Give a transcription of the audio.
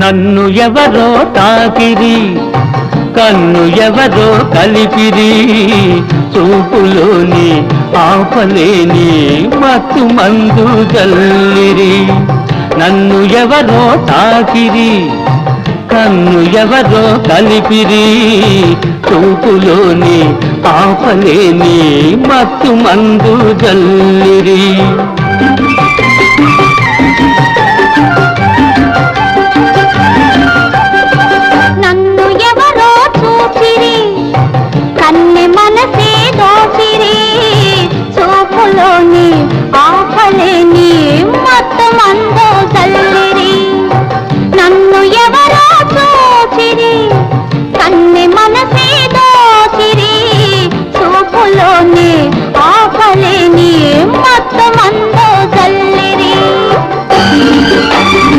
నన్ను ఎవరో తాకిరి, కన్ను ఎవరో కలిపిరి, చూపులోని ఆపలేని మత్తు మందు జల్లిరి. నన్ను ఎవరో తాకిరి, కన్ను ఎవరో కలిపిరి, చూపులోని ఆపలేని మత్తు మందు జల్లిరి.